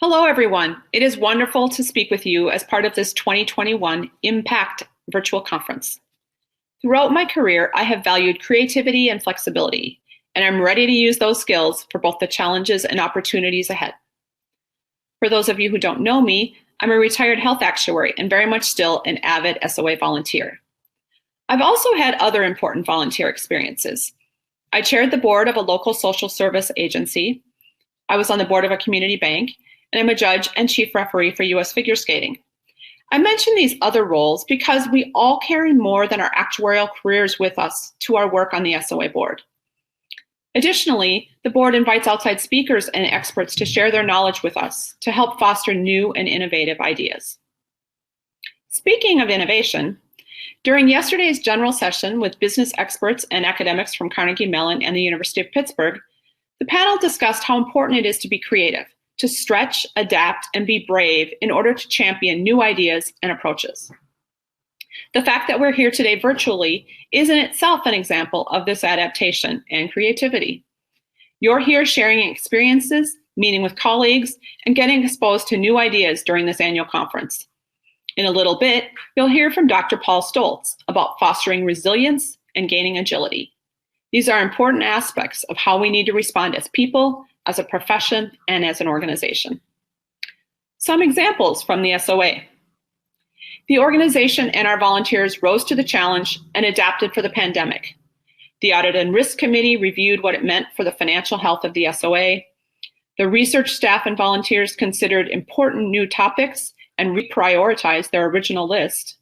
Hello, everyone. It is wonderful to speak with you as part of this 2021 ImpACT virtual conference. Throughout my career, I have valued creativity and flexibility, and I'm ready to use those skills for both the challenges and opportunities ahead. For those of you who don't know me, I'm a retired health actuary and very much still an avid SOA volunteer. I've also had other important volunteer experiences. I chaired the board of a local social service agency. I was on the board of a community bank, and I'm a judge and chief referee for U.S. figure skating. I mention these other roles because we all carry more than our actuarial careers with us to our work on the SOA board. Additionally, the board invites outside speakers and experts to share their knowledge with us to help foster new and innovative ideas. Speaking of innovation, during yesterday's general session with business experts and academics from Carnegie Mellon and the University of Pittsburgh, the panel discussed how important it is to be creative, to stretch, adapt, and be brave in order to champion new ideas and approaches. The fact that we're here today virtually is in itself an example of this adaptation and creativity. You're here sharing experiences, meeting with colleagues, and getting exposed to new ideas during this annual conference. In a little bit, you'll hear from Dr. Paul Stoltz about fostering resilience and gaining agility. These are important aspects of how we need to respond as people, as a profession, and as an organization. Some examples from the SOA. The organization and our volunteers rose to the challenge and adapted for the pandemic. The Audit and Risk Committee reviewed what it meant for the financial health of the SOA. The research staff and volunteers considered important new topics and reprioritized their original list.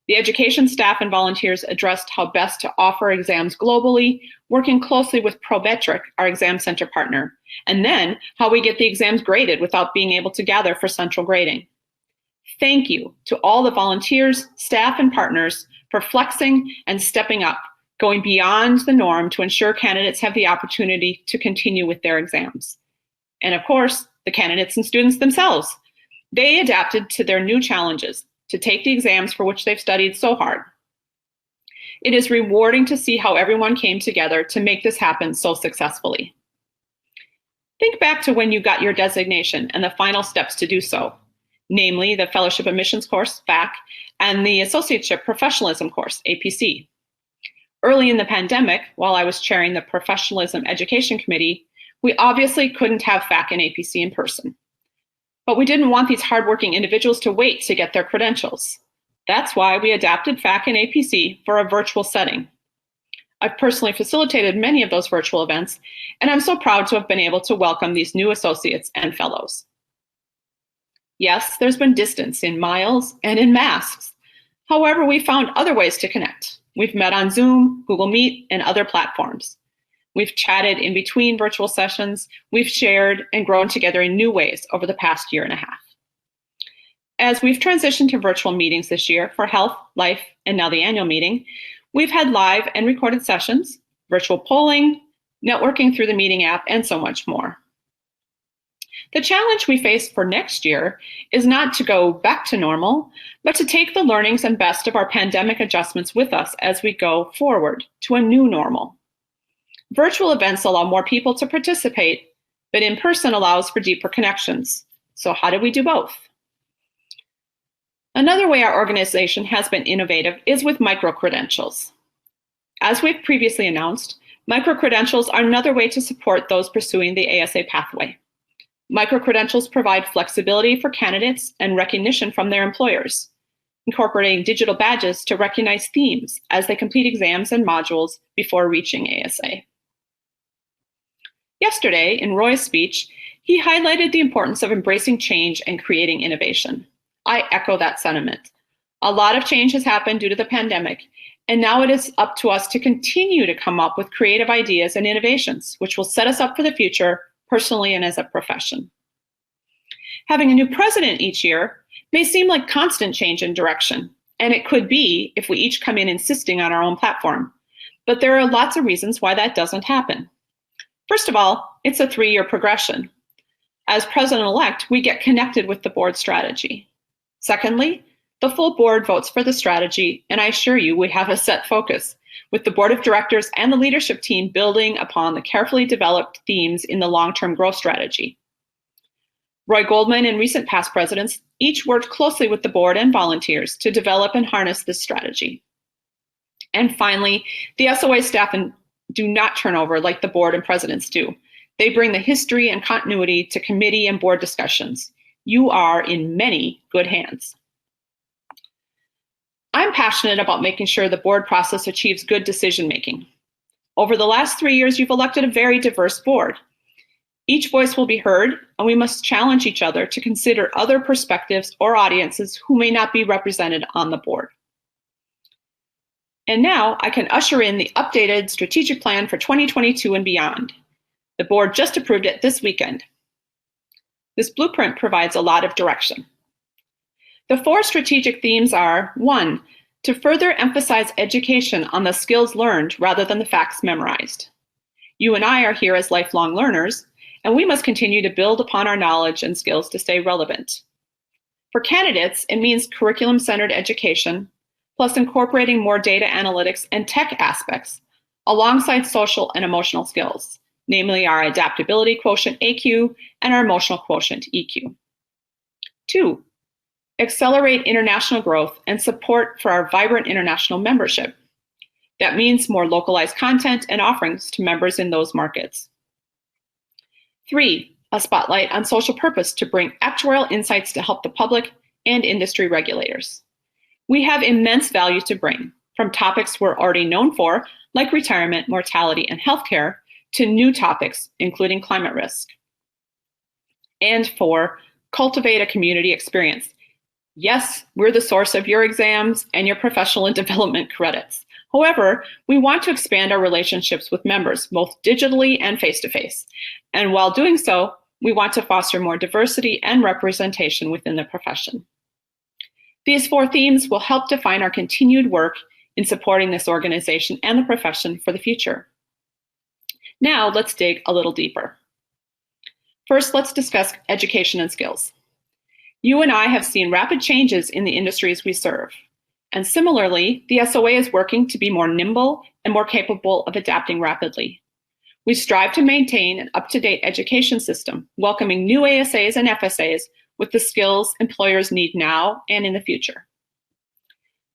The education staff and volunteers addressed how best to offer exams globally, working closely with Prometric, our exam center partner, and then how we get the exams graded without being able to gather for central grading. Thank you to all the volunteers, staff, and partners for flexing and stepping up, going beyond the norm to ensure candidates have the opportunity to continue with their exams. And of course, the candidates and students themselves. They adapted to their new challenges, to take the exams for which they've studied so hard. It is rewarding to see how everyone came together to make this happen so successfully. Think back to when you got your designation and the final steps to do so, namely the Fellowship Admissions course, FAC, and the Associateship Professionalism course, APC. Early in the pandemic, while I was chairing the Professionalism Education Committee, we obviously couldn't have FAC and APC in person. But we didn't want these hardworking individuals to wait to get their credentials. That's why we adapted FAC and APC for a virtual setting. I've personally facilitated many of those virtual events, and I'm so proud to have been able to welcome these new associates and fellows. Yes, there's been distance in miles and in masks. However, we found other ways to connect. We've met on Zoom, Google Meet, and other platforms. We've chatted in between virtual sessions, we've shared and grown together in new ways over the past year and a half. As we've transitioned to virtual meetings this year for health, life, and now the annual meeting, we've had live and recorded sessions, virtual polling, networking through the meeting app, and so much more. The challenge we face for next year is not to go back to normal, but to take the learnings and best of our pandemic adjustments with us as we go forward to a new normal. Virtual events allow more people to participate, but in-person allows for deeper connections. So how do we do both? Another way our organization has been innovative is with micro-credentials. As we've previously announced, micro-credentials are another way to support those pursuing the ASA pathway. Micro-credentials provide flexibility for candidates and recognition from their employers, incorporating digital badges to recognize themes as they complete exams and modules before reaching ASA. Yesterday, in Roy's speech, he highlighted the importance of embracing change and creating innovation. I echo that sentiment. A lot of change has happened due to the pandemic, and now it is up to us to continue to come up with creative ideas and innovations, which will set us up for the future, personally and as a profession. Having a new president each year may seem like constant change in direction, and it could be if we each come in insisting on our own platform. But there are lots of reasons why that doesn't happen. First of all, it's a 3-year progression. As president-elect, we get connected with the board strategy. Secondly, the full board votes for the strategy, and I assure you we have a set focus, with the board of directors and the leadership team building upon the carefully developed themes in the long-term growth strategy. Roy Goldman and recent past presidents each worked closely with the board and volunteers to develop and harness this strategy. And finally, the SOA staff do not turn over like the board and presidents do. They bring the history and continuity to committee and board discussions. You are in many good hands. I'm passionate about making sure the board process achieves good decision-making. Over the last 3 years, you've elected a very diverse board. Each voice will be heard, and we must challenge each other to consider other perspectives or audiences who may not be represented on the board. And now I can usher in the updated strategic plan for 2022 and beyond. The board just approved it this weekend. This blueprint provides a lot of direction. The 4 strategic themes are: 1, to further emphasize education on the skills learned rather than the facts memorized. You and I are here as lifelong learners, and we must continue to build upon our knowledge and skills to stay relevant. For candidates, it means curriculum-centered education, plus incorporating more data analytics and tech aspects, alongside social and emotional skills, namely our adaptability quotient AQ and our emotional quotient EQ. 2, accelerate international growth and support for our vibrant international membership. That means more localized content and offerings to members in those markets. 3, a spotlight on social purpose to bring actuarial insights to help the public and industry regulators. We have immense value to bring, from topics we're already known for, like retirement, mortality, and healthcare, to new topics, including climate risk. And 4, cultivate a community experience. Yes, we're the source of your exams and your professional and development credits. However, we want to expand our relationships with members, both digitally and face-to-face. And while doing so, we want to foster more diversity and representation within the profession. These 4 themes will help define our continued work in supporting this organization and the profession for the future. Now, let's dig a little deeper. First, let's discuss education and skills. You and I have seen rapid changes in the industries we serve. And similarly, the SOA is working to be more nimble and more capable of adapting rapidly. We strive to maintain an up-to-date education system, welcoming new ASAs and FSAs with the skills employers need now and in the future.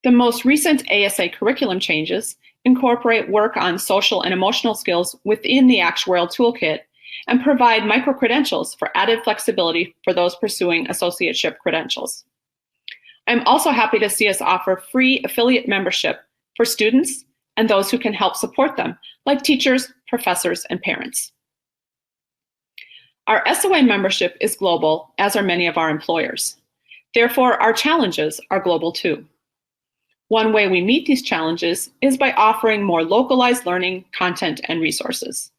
The most recent ASA curriculum changes incorporate work on social and emotional skills within the actuarial toolkit and provide micro-credentials for added flexibility for those pursuing associateship credentials. I'm also happy to see us offer free affiliate membership for students and those who can help support them, like teachers, professors, and parents. Our SOA membership is global, as are many of our employers. Therefore, our challenges are global too. One way we meet these challenges is by offering more localized learning, content, and resources.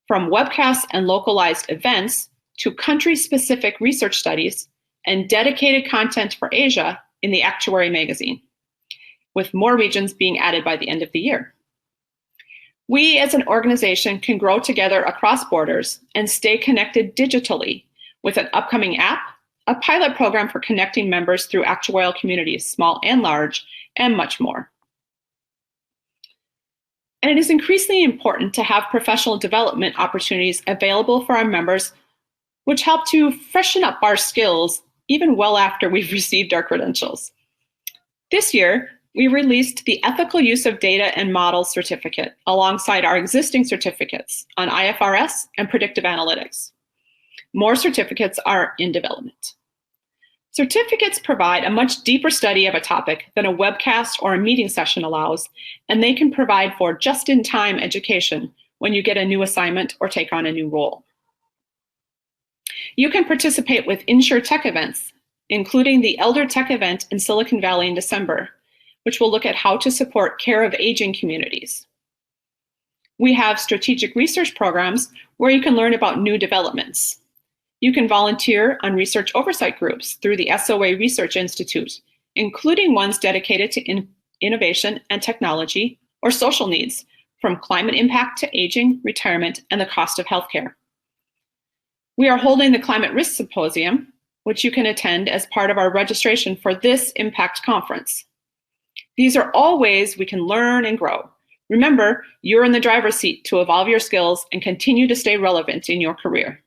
From webcasts and localized events to country-specific research studies and dedicated content for Asia in the Actuary magazine, with more regions being added by the end of the year. We as an organization can grow together across borders and stay connected digitally with an upcoming app, a pilot program for connecting members through actuarial communities, small and large, and much more. And it is increasingly important to have professional development opportunities available for our members, which help to freshen up our skills even well after we've received our credentials. This year, we released the Ethical Use of Data and Models certificate alongside our existing certificates on IFRS and predictive analytics. More certificates are in development. Certificates provide a much deeper study of a topic than a webcast or a meeting session allows, and they can provide for just-in-time education when you get a new assignment or take on a new role. You can participate with InsurTech events, including the Elder Tech event in Silicon Valley in December, which will look at how to support care of aging communities. We have strategic research programs where you can learn about new developments. You can volunteer on research oversight groups through the SOA Research Institute, including ones dedicated to innovation and technology or social needs, from climate impact to aging, retirement, and the cost of healthcare. We are holding the Climate Risk Symposium, which you can attend as part of our registration for this ImpACT conference. These are all ways we can learn and grow. Remember, you're in the driver's seat to evolve your skills and continue to stay relevant in your career.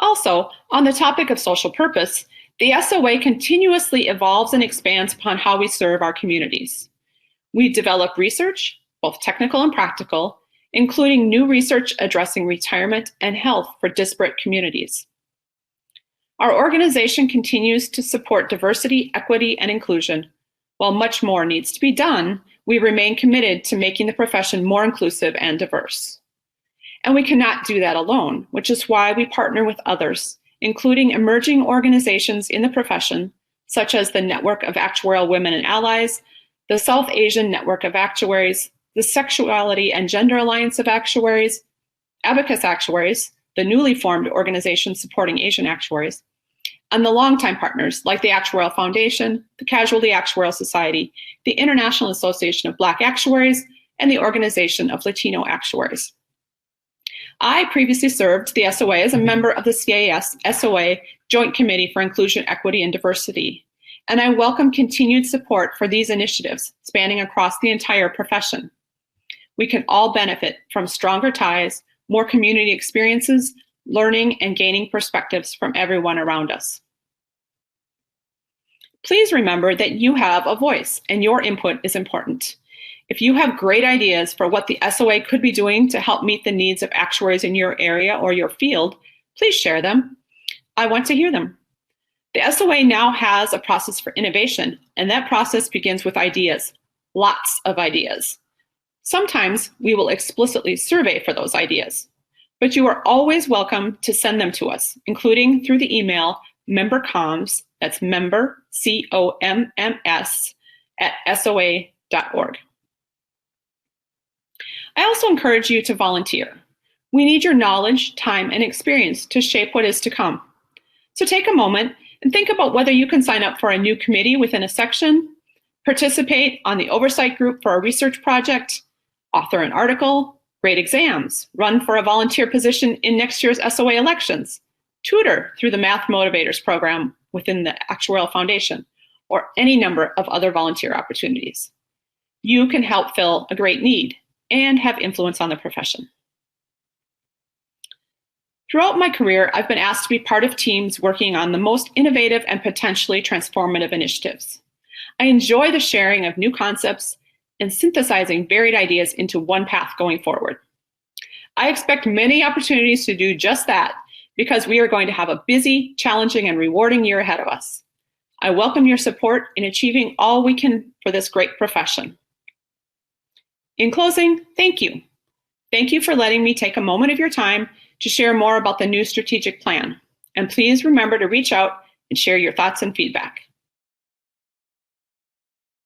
Also, on the topic of social purpose, the SOA continuously evolves and expands upon how we serve our communities. We develop research, both technical and practical, including new research addressing retirement and health for disparate communities. Our organization continues to support diversity, equity, and inclusion. While much more needs to be done, we remain committed to making the profession more inclusive and diverse. And we cannot do that alone, which is why we partner with others, including emerging organizations in the profession, such as the Network of Actuarial Women and Allies, the South Asian Network of Actuaries, the Sexuality and Gender Alliance of Actuaries, Abacus Actuaries, the newly formed organization supporting Asian actuaries, and the longtime partners like the Actuarial Foundation, the Casualty Actuarial Society, the International Association of Black Actuaries, and the Organization of Latino Actuaries. I previously served the SOA as a member of the CAS SOA Joint Committee for Inclusion, Equity, and Diversity, and I welcome continued support for these initiatives spanning across the entire profession. We can all benefit from stronger ties, more community experiences, learning, and gaining perspectives from everyone around us. Please remember that you have a voice and your input is important. If you have great ideas for what the SOA could be doing to help meet the needs of actuaries in your area or your field, please share them. I want to hear them. The SOA now has a process for innovation, and that process begins with ideas, lots of ideas. Sometimes we will explicitly survey for those ideas, but you are always welcome to send them to us, including through the email membercoms, that's member, C-O-M-M-S, @soa.org. I also encourage you to volunteer. We need your knowledge, time, and experience to shape what is to come. So take a moment and think about whether you can sign up for a new committee within a section, participate on the oversight group for a research project, author an article, grade exams, run for a volunteer position in next year's SOA elections, tutor through the Math Motivators program within the Actuarial Foundation, or any number of other volunteer opportunities. You can help fill a great need and have influence on the profession. Throughout my career, I've been asked to be part of teams working on the most innovative and potentially transformative initiatives. I enjoy the sharing of new concepts and synthesizing varied ideas into one path going forward. I expect many opportunities to do just that because we are going to have a busy, challenging, and rewarding year ahead of us. I welcome your support in achieving all we can for this great profession. In closing, thank you. Thank you for letting me take a moment of your time to share more about the new strategic plan. And please remember to reach out and share your thoughts and feedback.